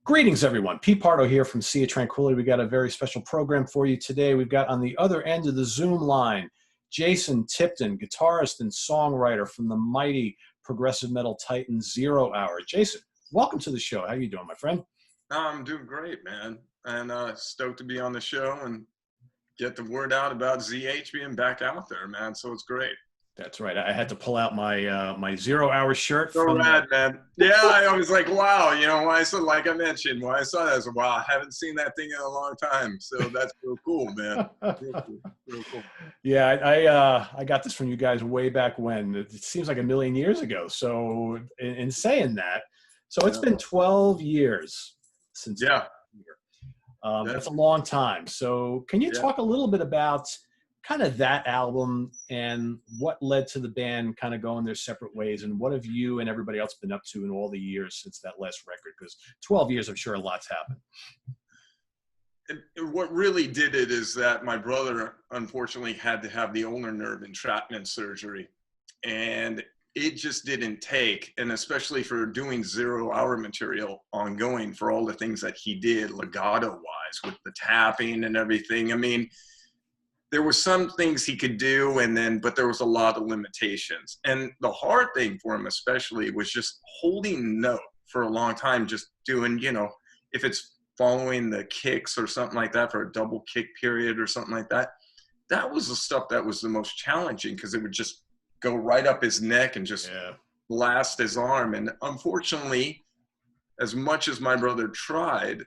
Greetings, everyone. Pete Pardo here from Sea of Tranquility. We got a very special program for you today. We've got on the other end of the Zoom line, Jasun Tipton, guitarist and songwriter from the mighty progressive metal titan zerohour. Jasun, welcome to the show. How you doing, my friend? I'm doing great, man. And stoked to be on the show and get the word out about ZH being back out there, man. So it's great. That's right. I had to pull out my my zerohour shirt. So from rad, man. Yeah, I was like, wow. You know, when I saw, like I mentioned, when I saw that, I was like, wow, I haven't seen that thing in a long time. So that's real cool, man. Real cool. Real cool. Yeah, I got this from you guys way back when. It seems like a million years ago. So in saying that, so it's been 12 years since. Yeah. That's a long time. So can you talk a little bit about kind of that album and what led to the band kind of going their separate ways, and what have you and everybody else been up to in all the years since that last record? Because 12 years, I'm sure a lot's happened. What really did it is that my brother, unfortunately, had to have the ulnar nerve entrapment surgery, and it just didn't take. And especially for doing zerohour material ongoing, for all the things that he did legato-wise with the tapping and everything. I mean, there were some things he could do, but there was a lot of limitations. And the hard thing for him especially was just holding note for a long time, just doing, you know, if it's following the kicks or something like that for a double kick period or something like that, that was the stuff that was the most challenging, because it would just go right up his neck and just blast his arm. And unfortunately, as much as my brother tried,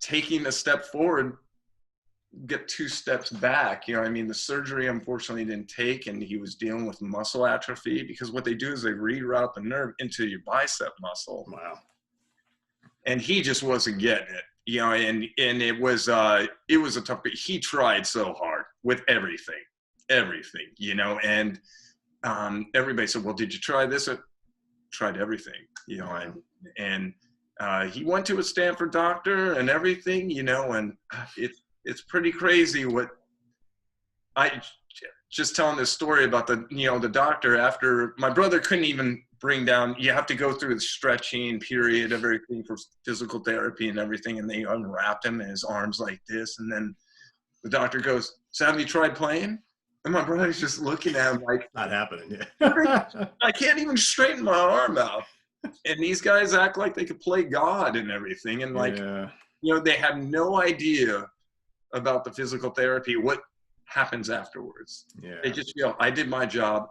taking a step forward, get two steps back. You know, I mean, the surgery unfortunately didn't take, and he was dealing with muscle atrophy, because what they do is they reroute the nerve into your bicep muscle. Wow. And he just wasn't getting it, you know, and it was a tough, but he tried so hard with everything, you know, and everybody said, well, did you try this? I tried everything, you know, and he went to a Stanford doctor and everything, you know, and it's pretty crazy what I just telling this story about the doctor, after my brother couldn't even bring down, you have to go through the stretching period of everything for physical therapy and everything. And they unwrapped him and his arms like this. And then the doctor goes, so have you tried playing? And my brother's just looking at him like, not happening. I can't even straighten my arm out. And these guys act like they could play God and everything. And like, you know, they have no idea about the physical therapy, what happens afterwards. They just feel, I did my job,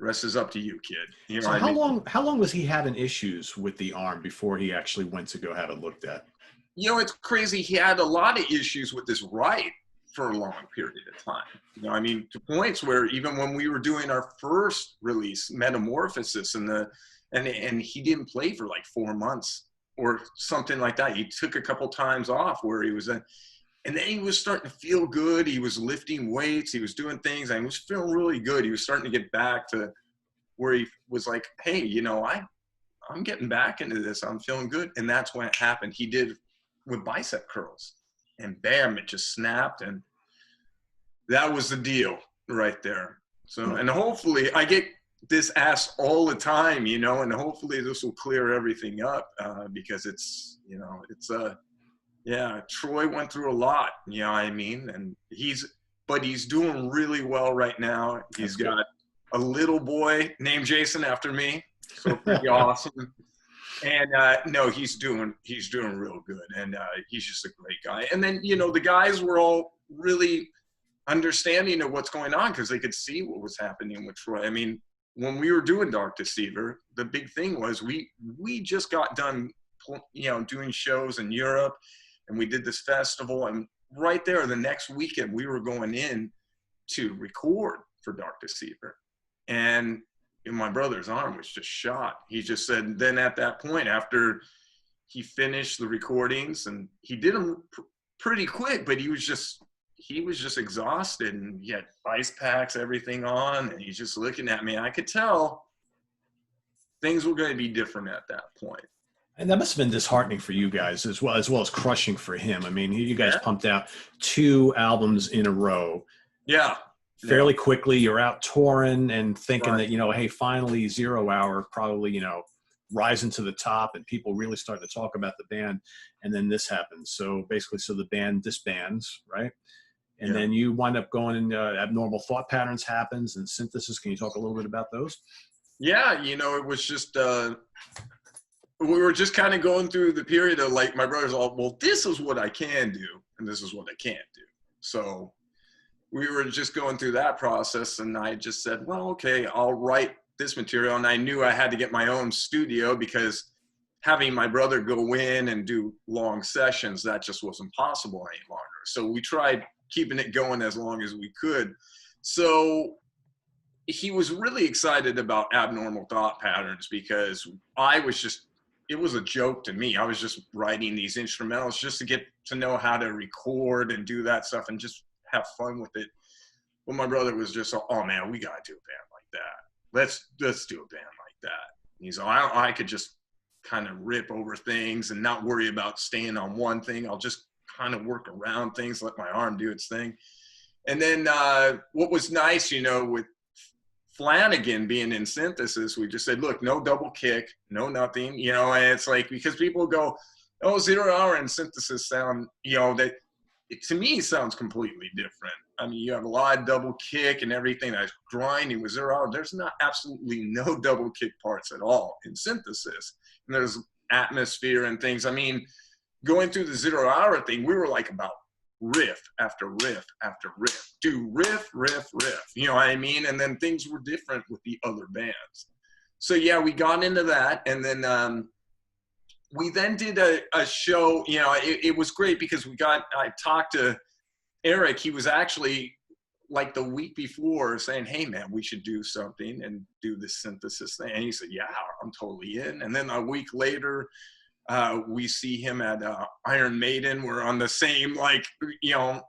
rest is up to you, kid. You know, so how long was he having issues with the arm before he actually went to go have it looked at? You know, it's crazy. He had a lot of issues with his right for a long period of time. You know, I mean, to points where even when we were doing our first release, Metamorphosis, and he didn't play for like 4 months or something like that. He took a couple times off where he was and then he was starting to feel good. He was lifting weights. He was doing things. And he was feeling really good. He was starting to get back to where he was like, hey, you know, I'm getting back into this. I'm feeling good. And that's when it happened. He did with bicep curls. And bam, it just snapped. And that was the deal right there. So, and hopefully, I get this asked all the time, you know, and hopefully this will clear everything up, because it's, you know, it's Troy went through a lot, you know what I mean? And he's doing really well right now. He's got a little boy named Jason after me, so pretty awesome. And no, he's doing real good, and he's just a great guy. And then, you know, the guys were all really understanding of what's going on, because they could see what was happening with Troy. I mean, when we were doing Dark Deceiver, the big thing was we just got done, you know, doing shows in Europe. And we did this festival, and right there the next weekend we were going in to record for Dark Deceiver, and my brother's arm was just shot. He just said, then at that point, after he finished the recordings, and he did them pretty quick, but he was just exhausted, and he had ice packs, everything on, and he's just looking at me. I could tell things were going to be different at that point. And that must have been disheartening for you guys as well as crushing for him. I mean, you guys pumped out 2 albums in a row. Yeah. Fairly quickly, you're out touring and thinking that, you know, hey, finally zerohour probably, you know, rising to the top and people really starting to talk about the band. And then this happens. So basically, so the band disbands, right? And then you wind up going in, abnormal thought patterns happens and synthesis. Can you talk a little bit about those? Yeah, you know, it was just, we were just kind of going through the period of like, my brother's all, well, this is what I can do and this is what I can't do. So we were just going through that process, and I just said, well, okay, I'll write this material. And I knew I had to get my own studio, because having my brother go in and do long sessions, that just wasn't possible any longer. So we tried keeping it going as long as we could. So he was really excited about Abnormal Thought Patterns, because I was just, it was a joke to me. I was just writing these instrumentals just to get to know how to record and do that stuff and just have fun with it. Well, my brother was just, oh man, we got to do a band like that. Let's do a band like that. And he's like, I could just kind of rip over things and not worry about staying on one thing. I'll just kind of work around things, let my arm do its thing. And then what was nice, you know, with Flanagan being in synthesis, we just said, look, no double kick, no nothing, you know. And it's like, because people go, oh, 0 hour and synthesis sound, you know, that it, to me, sounds completely different. I mean, you have a lot of double kick and everything that's grinding with 0 hour. There's not absolutely no double kick parts at all in synthesis. And there's atmosphere and things. I mean, going through the 0 hour thing, we were like about riff after riff after riff, do riff, riff, riff, you know what I mean? And then things were different with the other bands. So yeah, we got into that. And then we then did a show, you know, it was great because I talked to Eric. He was actually like the week before saying, hey man, we should do something and do this synthesis thing. And he said, yeah, I'm totally in. And then a week later, we see him at Iron Maiden. We're on the same, like, you know,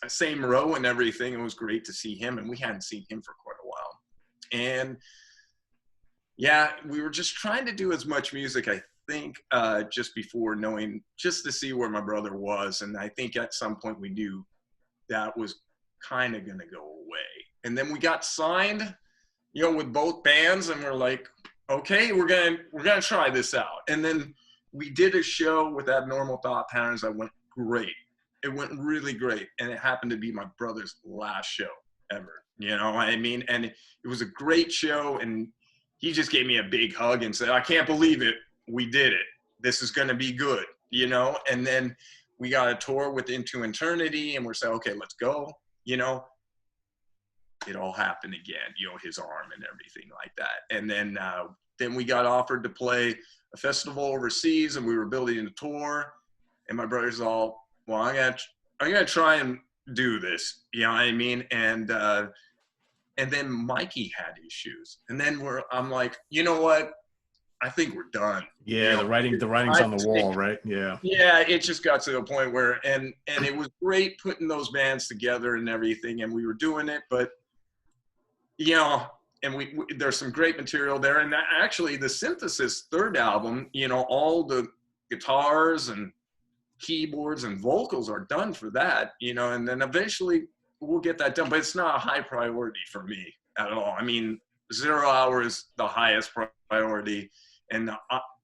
same row and everything. It was great to see him, and we hadn't seen him for quite a while. And yeah, we were just trying to do as much music, I think, just before knowing, just to see where my brother was. And I think at some point we knew that was kind of going to go away. And then we got signed, you know, with both bands, and we're like, okay, we're gonna try this out. And then we did a show with Abnormal Thought Patterns that went great. It went really great. And it happened to be my brother's last show ever, you know what I mean? And it was a great show, and he just gave me a big hug and said, I can't believe it. We did it. This is gonna be good, you know? And then we got a tour with Into Eternity, and we're saying, okay, let's go, you know? It all happened again, you know, his arm and everything like that. And then we got offered to play a festival overseas, and we were building a tour. And my brother's all, well, I'm gonna try and do this, you know what I mean? And then Mikey had issues, and then I'm like, you know what? I think we're done. Yeah, you know, the writing's on the wall, right? Yeah. Yeah, it just got to a point where, and it was great putting those bands together and everything, and we were doing it, but you know, and there's some great material there. And actually the Synthesis third album, you know, all the guitars and keyboards and vocals are done for that, you know, and then eventually we'll get that done, but it's not a high priority for me at all. I mean, 0 hour is the highest priority, and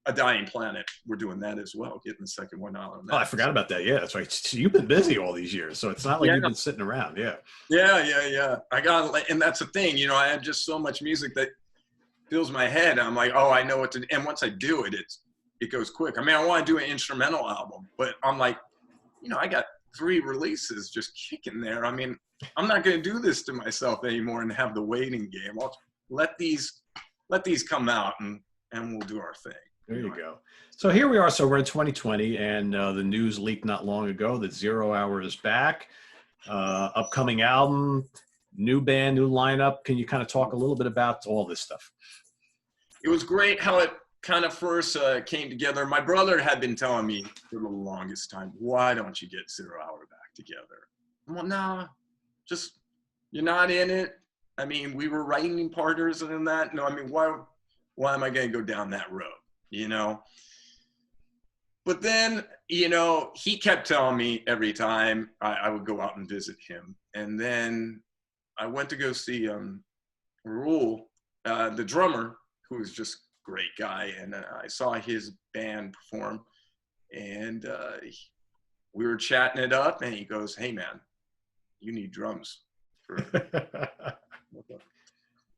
A Dying Planet, we're doing that as well, getting the second one out on that. Oh, I forgot about that. Yeah, that's right. So you've been busy all these years, so it's not like you've been sitting around. Yeah. Yeah. And that's the thing, you know, I had just so much music that fills my head. I'm like, oh, I know what to do. And once I do it, it goes quick. I mean, I want to do an instrumental album, but I'm like, you know, I got 3 releases just kicking there. I mean, I'm not going to do this to myself anymore and have the waiting game. I'll let these come out, and we'll do our thing. There you go. So here we are. So we're in 2020, and the news leaked not long ago that 0 hour is back. Upcoming album, new band, new lineup. Can you kind of talk a little bit about all this stuff? It was great how it kind of first came together. My brother had been telling me for the longest time, why don't you get 0 hour back together? Well, nah, just, you're not in it. I mean, we were writing partners and that. No, I mean, why am I going to go down that road? You know? But then, you know, he kept telling me every time I would go out and visit him. And then I went to go see Raul, the drummer, who was just great guy. And I saw his band perform, and we were chatting it up, and he goes, "Hey man, you need drums for."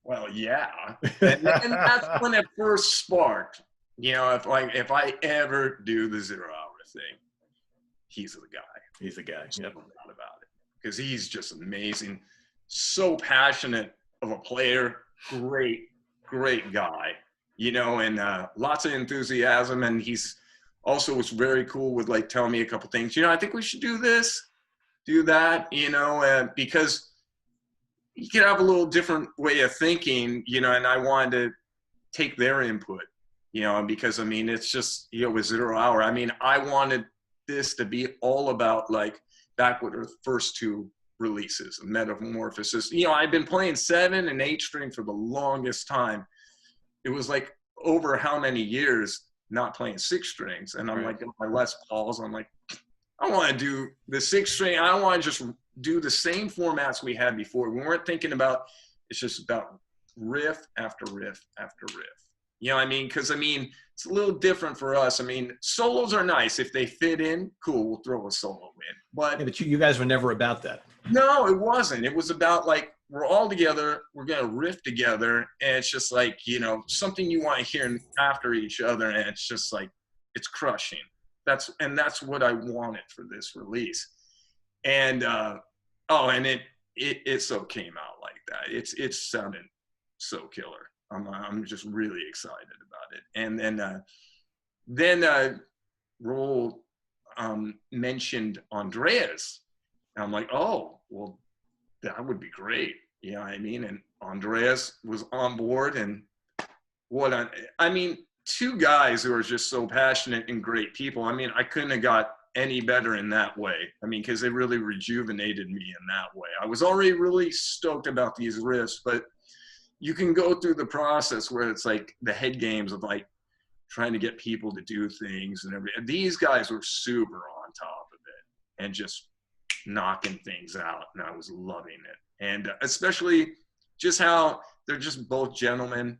Well, yeah. And that's when it first sparked. You know, if I ever do the 0 Hour thing, he's the guy. He's the guy. Yep. No doubt about it. Because he's just amazing. So passionate of a player. Great guy. You know, and lots of enthusiasm. And he's also was very cool with like telling me a couple things. You know, I think we should do this, do that, you know, because you can have a little different way of thinking, you know, and I wanted to take their input, you know, because I mean, it's just, you know, with 0 Hour, I mean, I wanted this to be all about like back with the first two releases, Metamorphosis. You know, I've been playing 7 and 8 string for the longest time. It was like over how many years not playing 6 strings. And I'm like, my Les Pauls, I'm like, I want to do the 6 string. I don't want to just do the same formats we had before. We weren't thinking about, it's just about riff after riff after riff. You know what I mean? Because, I mean, it's a little different for us. I mean, solos are nice. If they fit in, cool, we'll throw a solo in. But, yeah, but you guys were never about that. No, it wasn't. It was about, like, we're all together. We're going to riff together. And it's just like, you know, something you want to hear after each other. And it's just like, it's crushing. That's what I wanted for this release. And, and it so came out like that. It sounded so killer. I'm just really excited about it. And then Roel mentioned Andreas. And I'm like, oh, well, that would be great. You know what I mean? And Andreas was on board. And I mean, 2 guys who are just so passionate and great people. I mean, I couldn't have got any better in that way. I mean, because they really rejuvenated me in that way. I was already really stoked about these riffs, but you can go through the process where it's like the head games of like trying to get people to do things and everything. These guys were super on top of it and just knocking things out, and I was loving it. And especially just how they're just both gentlemen,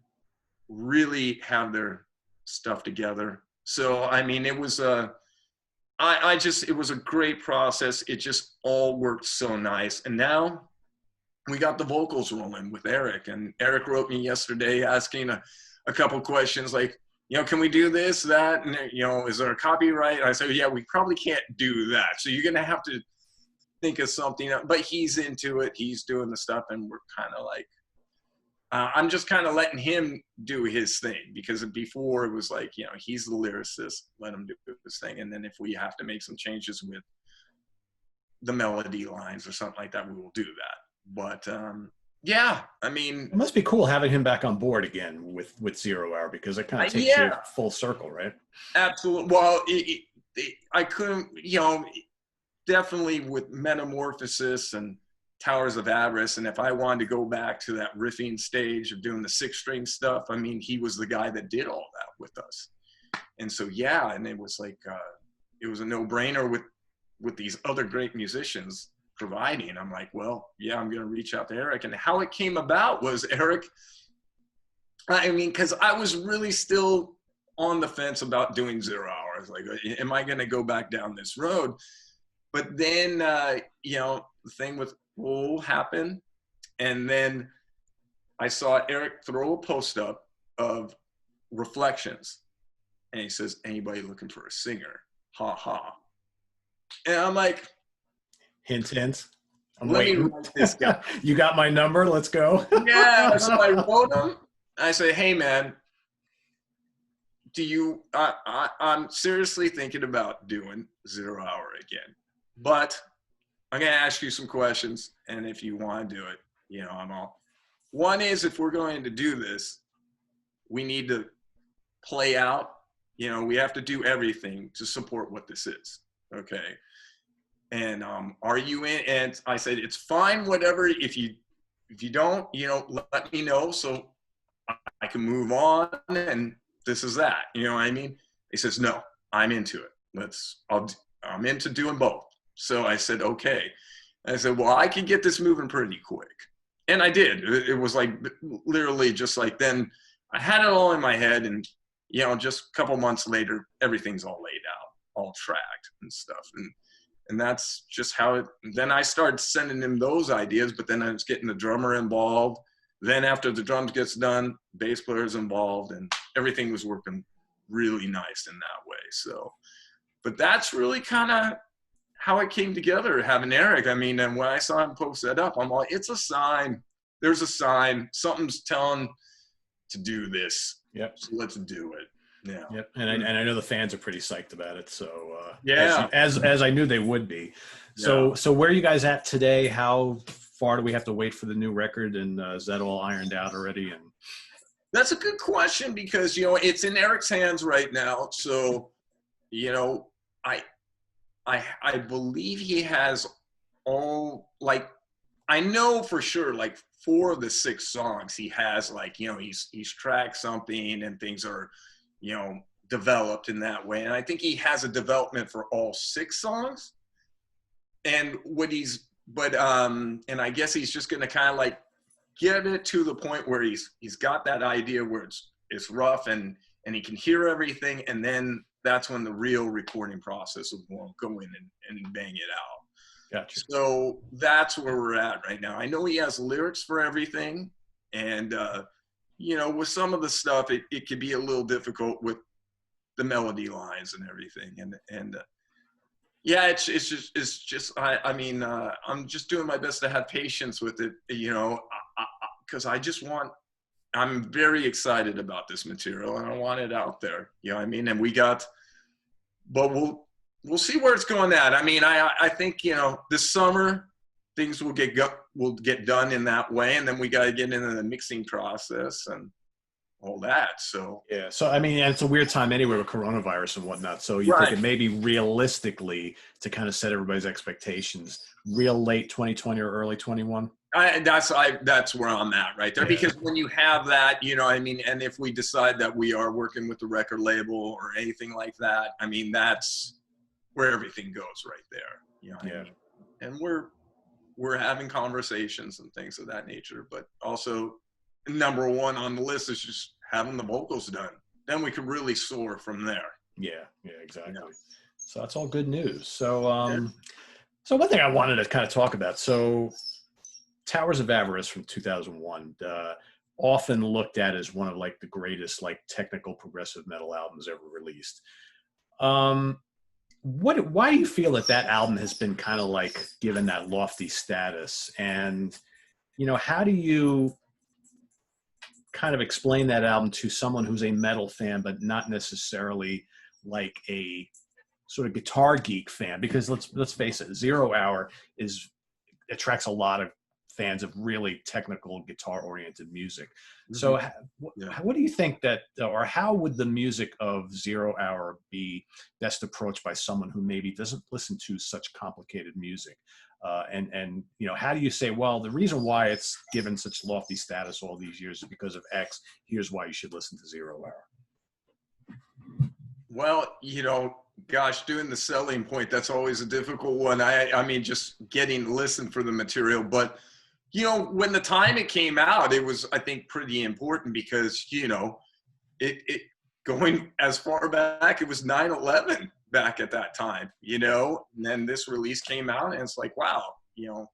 really have their stuff together. So I mean, it was it was a great process. It just all worked so nice. And now we got the vocals rolling with Eric, and Eric wrote me yesterday asking a couple questions like, you know, can we do this, that, and, you know, is there a copyright? And I said, yeah, we probably can't do that. So you're going to have to think of something, but he's into it. He's doing the stuff, and we're kind of like, I'm just kind of letting him do his thing, because before it was like, you know, he's the lyricist, let him do his thing. And then if we have to make some changes with the melody lines or something like that, we will do that. But yeah, I mean, it must be cool having him back on board again with 0 Hour, because it kind of takes you full circle, right? Absolutely. Well, I couldn't, you know, definitely with Metamorphosis and Towers of Avarice, and if I wanted to go back to that riffing stage of doing the 6-string stuff, I mean, he was the guy that did all that with us. And so, yeah, and it was like, it was a no-brainer with these other great musicians providing. I'm like, well, yeah, I'm going to reach out to Eric. And how it came about was Eric, I mean, because I was really still on the fence about doing 0 Hour. I was like, am I going to go back down this road? But then, you know, the thing with Roel happened. And then I saw Eric throw a post up of reflections. And he says, anybody looking for a singer? Ha ha. And I'm like, hint, hint. Let me write this guy. You got my number. Let's go. Yeah. So I wrote him. I said, hey, man, I'm seriously thinking about doing 0 Hour again. But I'm going to ask you some questions. And if you want to do it, you know, I'm all. One is, if we're going to do this, we need to play out. You know, we have to do everything to support what this is. Okay. And are you in? And I said, it's fine, whatever. If you don't, you know, let me know so I can move on. And this is that. You know what I mean? He says, no, I'm into it. I'm into doing both. So I said, okay. I said, well, I can get this moving pretty quick. And I did. It was like literally just like then I had it all in my head, and you know, just a couple months later, everything's all laid out, all tracked and stuff. And that's just how it, then I started sending him those ideas, but then I was getting the drummer involved. Then after the drums gets done, bass player's involved, and everything was working really nice in that way. So, but that's really kind of how it came together, having Eric. I mean, and when I saw him post that up, I'm like, it's a sign. There's a sign. Something's telling to do this. Yep. So let's do it. Yeah. Yep. And I know the fans are pretty psyched about it. So yeah, as I knew they would be. So where are you guys at today? How far do we have to wait for the new record? And is that all ironed out already? And that's a good question, because you know, it's in Eric's hands right now. So you know, I believe he has all, like, I know for sure, like 4 of the 6 songs he has, like, you know, he's tracked something and things are, you know, developed in that way. And I think he has a development for all 6 songs. And what he's, but, and I guess he's just going to kind of like get it to the point where he's got that idea where it's rough and he can hear everything. And then that's when the real recording process will go in and bang it out. Gotcha. So that's where we're at right now. I know he has lyrics for everything. And, you know, with some of the stuff, it could be a little difficult with the melody lines and everything. And yeah, it's just, I mean, I'm just doing my best to have patience with it, you know, because I'm very excited about this material and I want it out there. You know what I mean? And but we'll see where it's going at. I mean, I think, you know, this summer things will get done in that way. And then we got to get into the mixing process and all that. So, yeah. So, I mean, and it's a weird time anyway with coronavirus and whatnot. So you think it maybe realistically, to kind of set everybody's expectations, real late 2020 or early 21? That's where I'm at right there, because when you have that, you know, I mean, and if we decide that we are working with the record label or anything like that, I mean, that's where everything goes right there, you know. I mean? And we're having conversations and things of that nature, but also number 1 on the list is just having the vocals done. Then we can really soar from there. Yeah, exactly. Yeah. So that's all good news. So, so one thing I wanted to kind of talk about, so Towers of Avarice from 2001, often looked at as one of like the greatest like technical progressive metal albums ever released. Why do you feel that album has been kind of like given that lofty status? And, you know, how do you kind of explain that album to someone who's a metal fan, but not necessarily like a sort of guitar geek fan? Because let's face it, Zerohour attracts a lot of fans of really technical guitar-oriented music. Mm-hmm. So what do you think that, or how would the music of Zerohour be best approached by someone who maybe doesn't listen to such complicated music? And you know, how do you say, well, the reason why it's given such lofty status all these years is because of X. Here's why you should listen to Zerohour. Well, you know, gosh, doing the selling point, that's always a difficult one. I mean, just getting listened for the material. But, you know, when the time it came out, it was, I think, pretty important because, you know, it going as far back, it was 9/11 back at that time, you know, and then this release came out and it's like, wow, you know,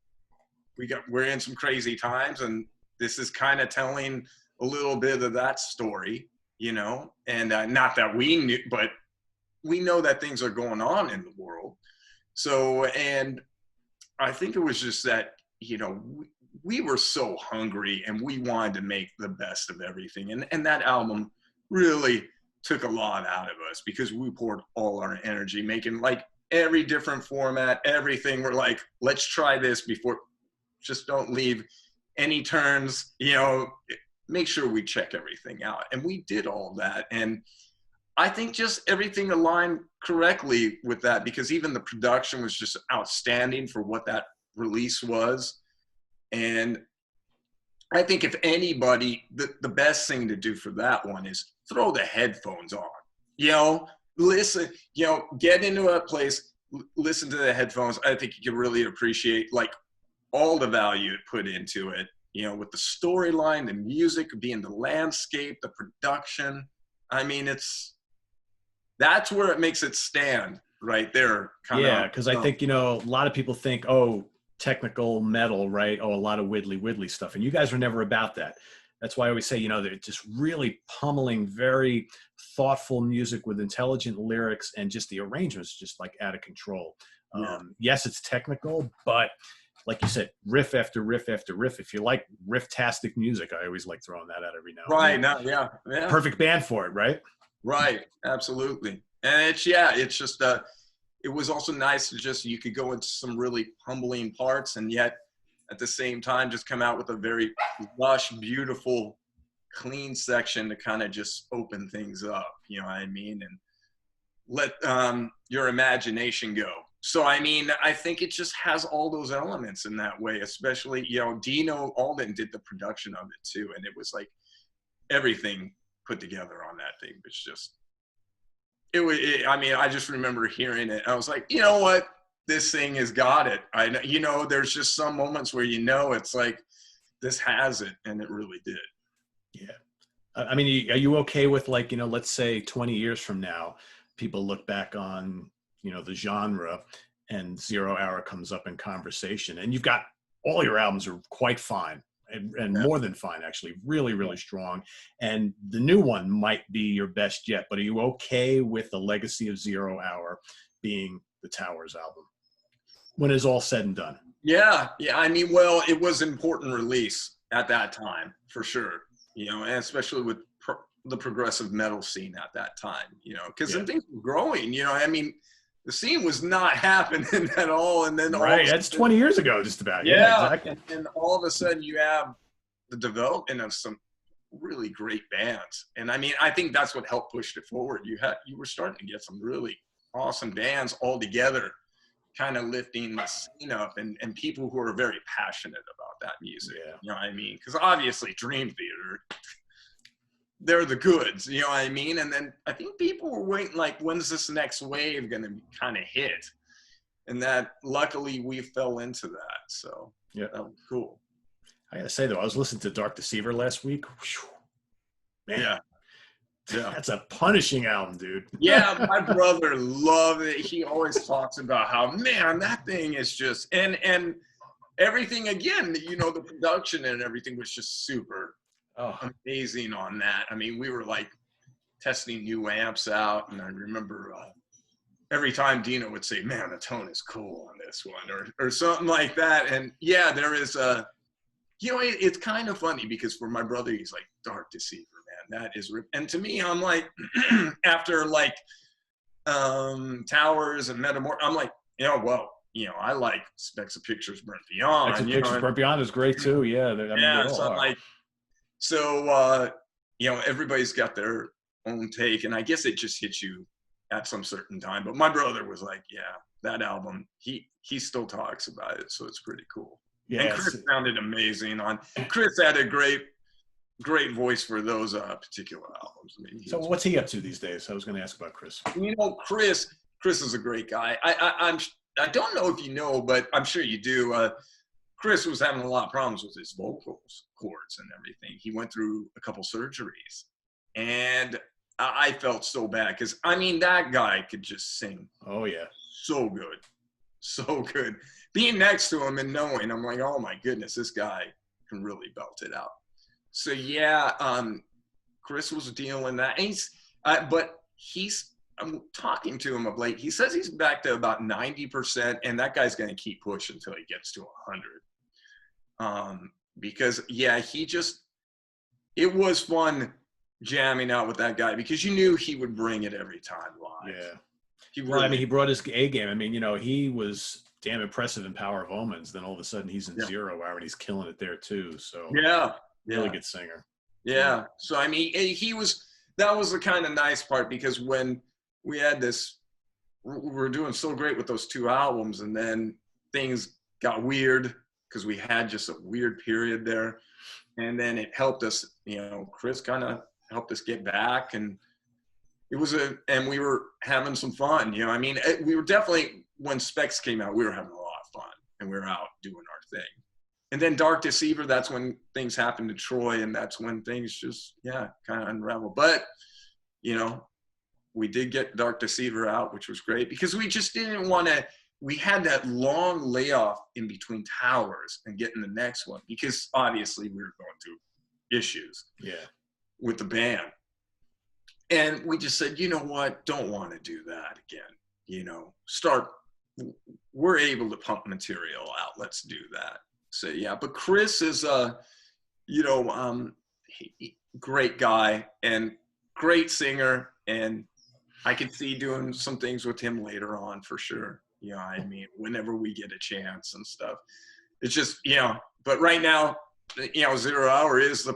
we're in some crazy times and this is kind of telling a little bit of that story, you know, and not that we knew, but we know that things are going on in the world. So, and I think it was just that, you know, we were so hungry and we wanted to make the best of everything. And that album really took a lot out of us because we poured all our energy making like every different format, everything. We're like, let's try this before, just don't leave any turns, you know, make sure we check everything out. And we did all that. And I think just everything aligned correctly with that because even the production was just outstanding for what that release was. And I think if anybody, the best thing to do for that one is throw the headphones on, you know, listen, you know, get into a place, listen to the headphones. I think you can really appreciate like all the value it put into it, you know, with the storyline, the music, being the landscape, the production. I mean, that's where it makes it stand right there. Yeah, because I think, you know, a lot of people think, oh, technical metal, right? Oh, a lot of widdly stuff. And you guys are never about that. That's why I always say, you know, they're just really pummeling very thoughtful music with intelligent lyrics, and just the arrangements just like out of control. Yeah. Yes, it's technical, but like you said, riff after riff after riff. If you like riff-tastic music, I always like throwing that out every now and Right. then. No, yeah. Yeah. Perfect band for it, right? Right. Absolutely. And it's just, it was also nice to just, you could go into some really humbling parts, and yet at the same time, just come out with a very lush, beautiful, clean section to kind of just open things up, you know what I mean? And let your imagination go. So, I mean, I think it just has all those elements in that way, especially, you know, Dino Alden did the production of it too. And it was like everything put together on that thing. It's just, I mean, I just remember hearing it. I was like, you know what? This thing has got it. You know, there's just some moments where, you know, it's like, this has it. And it really did. Yeah. I mean, are you okay with, like, you know, let's say 20 years from now, people look back on, you know, the genre, and Zero Hour comes up in conversation, and you've got all your albums are quite fine, and more than fine, actually, really, really strong. And the new one might be your best yet, but are you okay with the legacy of Zero Hour being the Towers album when it's all said and done? Yeah. Yeah. I mean, well, it was an important release at that time, for sure. You know, and especially with the progressive metal scene at that time, you know, because then things were growing, you know, I mean, the scene was not happening at all. And then that's 20 years ago, just about. Yeah, Exactly. and all of a sudden you have the development of some really great bands. And I mean, I think that's what helped push it forward. You were starting to get some really awesome bands all together, kind of lifting the scene up, and people who are very passionate about that music. Yeah. You know what I mean? Because obviously Dream Theater, they're the goods, you know what I mean? And then I think people were waiting, like, when's this next wave going to kind of hit? And that, luckily, we fell into that. So yeah, that was cool. I gotta say, though, I was listening to Dark Deceiver last week. Whew. Man, yeah, that's a punishing album, dude. Yeah, my brother loved it. He always talks about how, man, that thing is just, and everything, again, you know, the production and everything was just super amazing on that. I mean, we were like testing new amps out, and I remember every time Dino would say, man, the tone is cool on this one, or something like that. And yeah, there is a, you know, it's kind of funny because for my brother, he's like, Dark Deceiver, man, that is, and to me, I'm like, after like Towers and Metamorph, I'm like, you know, well, you know, I like Specks of Pictures Burnt Beyond. Specks of Pictures Burnt Beyond is great too. Yeah, so I'm like, so you know, everybody's got their own take, and I guess it just hits you at some certain time. But my brother was like, yeah, that album, he still talks about it, so it's pretty cool. Yeah, and Chris sounded amazing on. Chris had a great voice for those particular albums. I mean, so what's he up to these days? I was going to ask about Chris. You know, Chris is a great guy. I don't know if you know, but I'm sure you do. Chris was having a lot of problems with his vocal cords and everything. He went through a couple surgeries, and I felt so bad because, I mean, that guy could just sing. Oh, yeah. So good. So good. Being next to him and knowing, I'm like, oh, my goodness, this guy can really belt it out. So, yeah, Chris was dealing that. And I'm talking to him of late. He says he's back to about 90%, and that guy's going to keep pushing until he gets to 100. Because, yeah, it was fun jamming out with that guy because you knew he would bring it every time live. Yeah. I mean, he brought his A game. I mean, you know, he was damn impressive in Power of Omens. Then all of a sudden he's in Zero Hour and he's killing it there too. So really good singer. Yeah. So, I mean, that was the kind of nice part because when we had this, we were doing so great with those two albums, and then things got weird because we had just a weird period there. And then it helped us, you know, Chris kind of helped us get back, and and we were having some fun, you know. I mean, we were definitely, when Specs came out, we were having a lot of fun, and we were out doing our thing. and then Dark Deceiver, that's when things happened to Troy, and that's when things just, yeah, kind of unravel. But, you know, we did get Dark Deceiver out, which was great because we just didn't want to, we had that long layoff in between towers and getting the next one because obviously we were going through issues with the band. And we just said, you know what, don't want to do that again. You know, we're able to pump material out. Let's do that. So, yeah, but Chris is you know, great guy and great singer. And I could see doing some things with him later on for sure. You know, I mean, whenever we get a chance and stuff. It's just, you know, but right now, you know, Zero Hour is the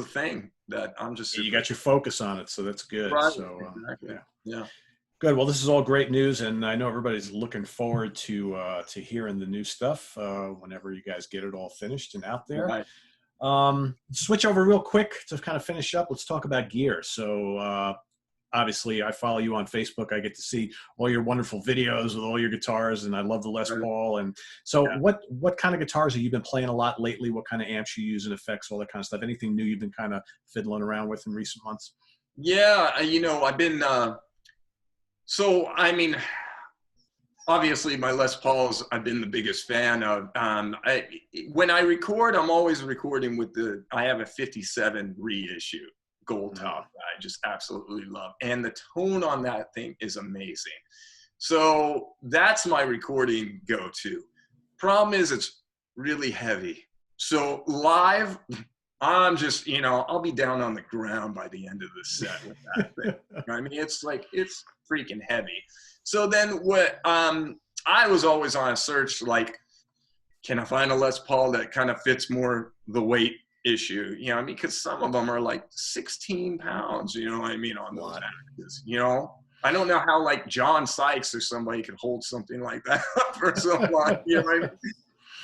thing that I'm just. You got your focus on it, so that's good. Right. So Exactly. Yeah. Good. Well, this is all great news, and I know everybody's looking forward to hearing the new stuff whenever you guys get it all finished and out there. Right. Switch over real quick to kind of finish up. Let's talk about gear. So obviously, I follow you on Facebook. I get to see all your wonderful videos with all your guitars, and I love the Les Paul. And so, what kind of guitars have you been playing a lot lately? What kind of amps you use and effects, all that kind of stuff? Anything new you've been kind of fiddling around with in recent months? Yeah, you know, I've been. So, I mean, obviously my Les Pauls, I've been the biggest fan of. When I record, I'm always recording with I have a 57 reissue gold top that I just absolutely love. And the tone on that thing is amazing. So that's my recording go-to. Problem is it's really heavy. So live, I'm just, you know, I'll be down on the ground by the end of the set with that thing. I mean, it's freaking heavy. So then I was always on a search, like, can I find a Les Paul that kind of fits more the weight issue? You know, I mean, because some of them are like 16 pounds, you know what I mean, on those axes, you know? I don't know how like John Sykes or somebody could hold something like that for so long, you know what I mean?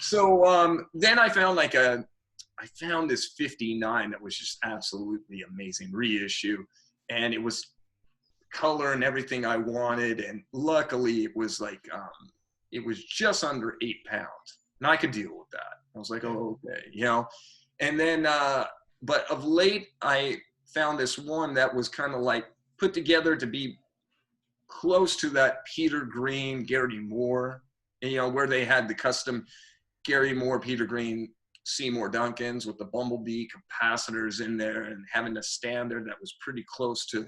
So then I found I found this 59 that was just absolutely amazing reissue, and it was color and everything I wanted, and luckily it was like it was just under 8 pounds, and I could deal with that. I was like, oh, okay, you know. And then but of late I found this one that was kind of like put together to be close to that Peter Green, Gary Moore, you know, where they had the custom Gary Moore, Peter Green, Seymour Duncans with the Bumblebee capacitors in there, and having a standard that was pretty close to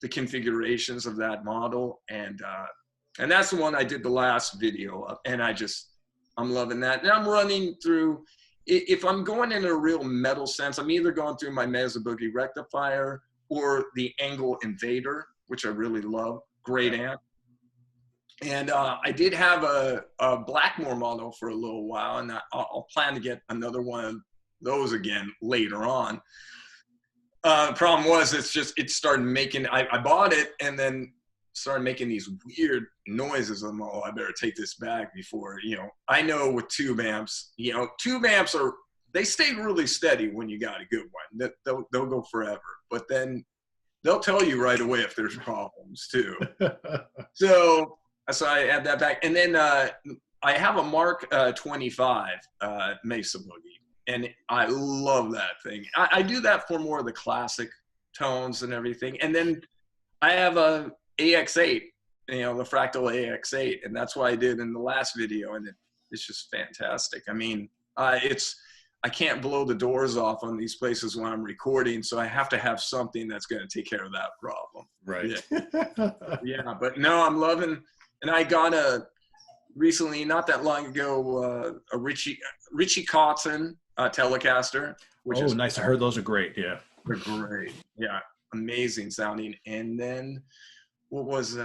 the configurations of that model. And that's the one I did the last video of, and I'm loving that. And I'm running through, if I'm going in a real metal sense, I'm either going through my Mesa Boogie rectifier or the Angle Invader, which I really love. Great amp. And I did have a Blackmore model for a little while, and I'll plan to get another one of those again later on. The problem was it started making, I bought it and then started making these weird noises. I'm like, oh, I better take this back before, you know. I know with tube amps, you know, tube amps they stay really steady when you got a good one. They'll go forever, but then they'll tell you right away if there's problems too. So I add that back. And then I have a Mark 25 Mesa Boogie, and I love that thing. I do that for more of the classic tones and everything. And then I have a AX8, you know, the Fractal AX8, and that's what I did in the last video, and it's just fantastic. I mean, I can't blow the doors off on these places when I'm recording, so I have to have something that's going to take care of that problem. Right. Yeah. Yeah, but no, I'm loving. And I got recently, not that long ago, a Richie Kotzen Telecaster. Which is nice. I heard those are great. Yeah. They're great. Yeah. Amazing sounding. And then what was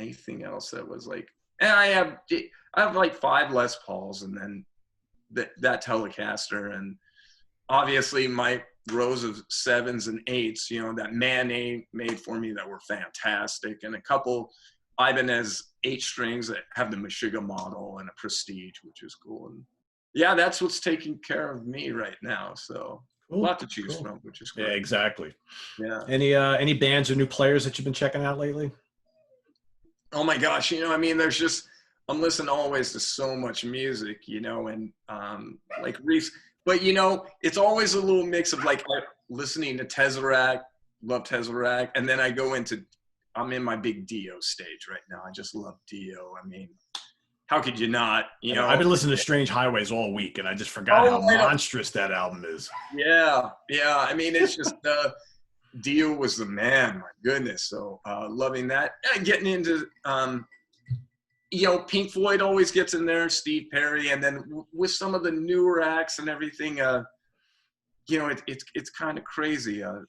anything else that was like, and I have like 5 Les Pauls, and then that Telecaster, and obviously my rows of 7s and 8s, you know, that Manet made for me that were fantastic, and a couple Ibanez 8 strings that have the Meshuggah model and a Prestige, which is cool. And yeah, that's what's taking care of me right now. So cool. A lot to choose from, which is great. Yeah, exactly. Yeah. Any bands or new players that you've been checking out lately? Oh my gosh, you know, I mean, there's just I'm listening always to so much music, you know, and like Reese, but you know, it's always a little mix of like listening to Tesseract, love Tesseract, and then I'm in my big Dio stage right now. I just love Dio. I mean, how could you not? You know, I've been listening to Strange Highways all week, and I just forgot how oh, monstrous that album is. yeah, yeah. I mean, it's just Dio was the man. My goodness. So loving that. Getting into you know, Pink Floyd always gets in there, Steve Perry, and then with some of the newer acts and everything, you know, it's kind of crazy. I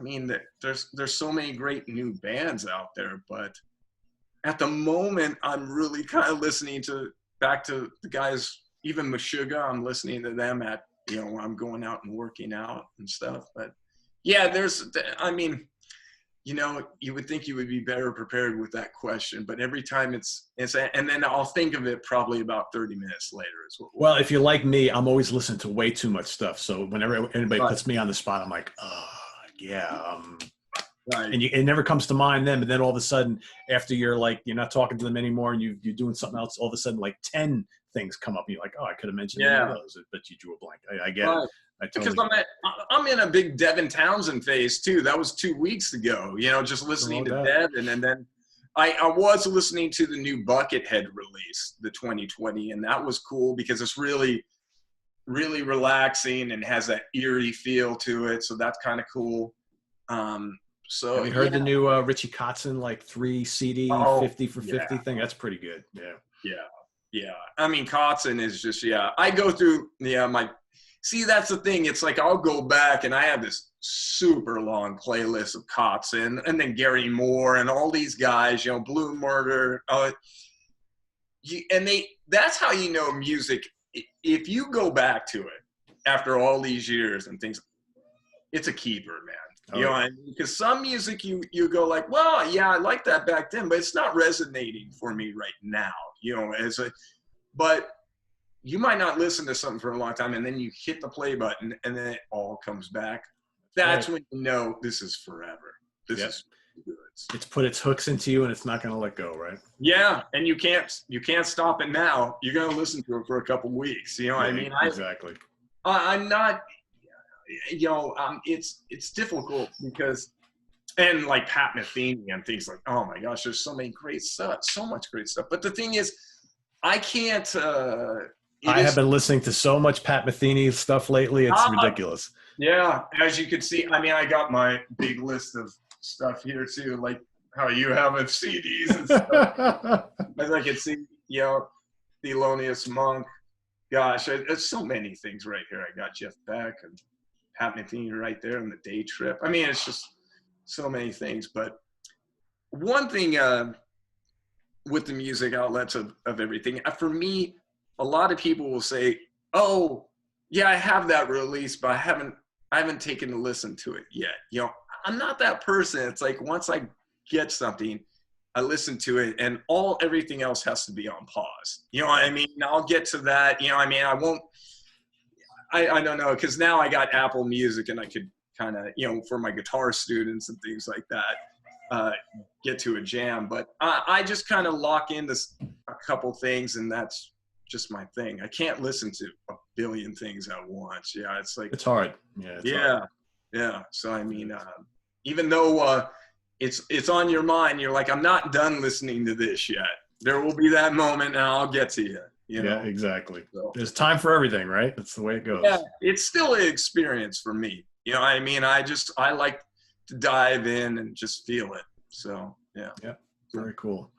mean, there's so many great new bands out there, but at the moment, I'm really kind of listening back to the guys, even Meshuggah. I'm listening to them at, you know, when I'm going out and working out and stuff. But yeah, I mean, you know, you would think you would be better prepared with that question, but every time and then I'll think of it probably about 30 minutes later. Well, if you're like me, I'm always listening to way too much stuff. So whenever anybody puts me on the spot, I'm like, yeah. Right. And it never comes to mind then, but then all of a sudden, after you're not talking to them anymore and you're doing something else, all of a sudden like 10 things come up and you're like, oh, I could have mentioned any of those, but you drew a blank. I get it. Because I'm in a big Devin Townsend phase too. That was 2 weeks ago, you know, just listening to Devin. And then I was listening to the new Buckethead release, the 2020, and that was cool because it's really, really relaxing and has that eerie feel to it. So that's kind of cool. So have you heard the new Richie Kotzen, like 3 CD 50 for 50 thing? That's pretty good. Yeah. I mean, Kotzen is just, I go through, see, that's the thing. It's like I'll go back and I have this super long playlist of Kotzen and then Gary Moore and all these guys, you know, Blue Murder. That's how you know music. If you go back to it after all these years and things, it's a keeper, man. You know what I mean? Because some music you go like, well, yeah, I like that back then, but it's not resonating for me right now. You know, but you might not listen to something for a long time, and then you hit the play button, and then it all comes back. That's when you know this is forever. This is good. It's put its hooks into you, and it's not going to let go, right? Yeah, and you can't stop it now. You're going to listen to it for a couple weeks. You know what I mean? Exactly. I'm not. You know, it's difficult because, and like Pat Metheny and things like, oh my gosh, there's so much great stuff. But the thing is, I can't. I have been listening to so much Pat Metheny stuff lately. It's ridiculous. Yeah, as you can see, I mean, I got my big list of stuff here too, like how you have of CDs and stuff. As I can see, you know, Thelonious Monk. Gosh, there's so many things right here. I got Jeff Beck and Pat Metheny right there on the Day Trip. I mean, it's just so many things. But one thing with the music outlets of everything, for me, a lot of people will say, oh, yeah, I have that release, but I haven't taken a listen to it yet. You know, I'm not that person. It's like once I get something, I listen to it and everything else has to be on pause. You know what I mean? I'll get to that. You know, I mean, I don't know, because now I got Apple Music and I could kind of, you know, for my guitar students and things like that, get to a jam. But I just kind of lock into a couple things, and that's just my thing. I can't listen to a billion things at once. Yeah, it's like it's hard. Yeah, yeah. So I mean, even though it's on your mind, you're like, I'm not done listening to this yet. There will be that moment, and I'll get to you. You know? Yeah, exactly. So, there's time for everything, right? That's the way it goes. Yeah, it's still an experience for me. You know what I mean? I like to dive in and just feel it. So, yeah. Yeah, very cool.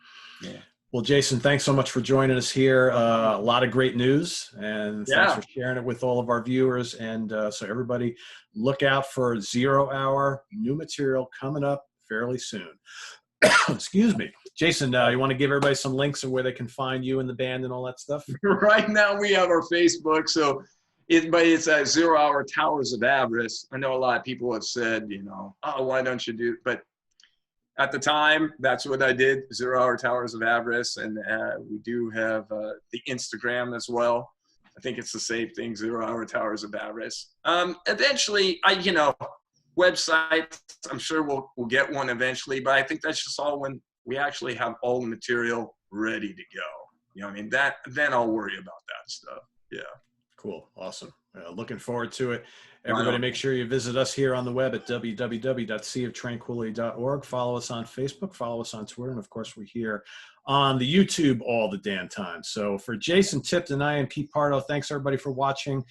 Yeah. Well, Jason, thanks so much for joining us here. A lot of great news, and thanks for sharing it with all of our viewers. And so everybody, look out for 0 Hour, new material coming up fairly soon. Excuse me. Jason, you want to give everybody some links of where they can find you and the band and all that stuff? Right now we have our Facebook, so it's at 0 Hour Towers of Avarice. I know a lot of people have said, you know, oh, why don't you do, but at the time, that's what I did, 0 Hour Towers of Avarice, and we do have the Instagram as well. I think it's the same thing, 0 Hour Towers of Avarice. Eventually, website, I'm sure we'll get one eventually, but I think that's just all when we actually have all the material ready to go. You know what I mean? Then I'll worry about that stuff. Yeah. Cool. Awesome. Looking forward to it. Right Everybody, on. make sure you visit us here on the web at www.seaoftranquility.org. Follow us on Facebook, follow us on Twitter, and of course, we're here on the YouTube all the damn time. So for Jasun Tipton, I am Pete Pardo. Thanks everybody for watching.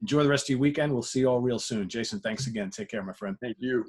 Enjoy the rest of your weekend. We'll see you all real soon. Jasun, thanks again. Take care, my friend. Thank you.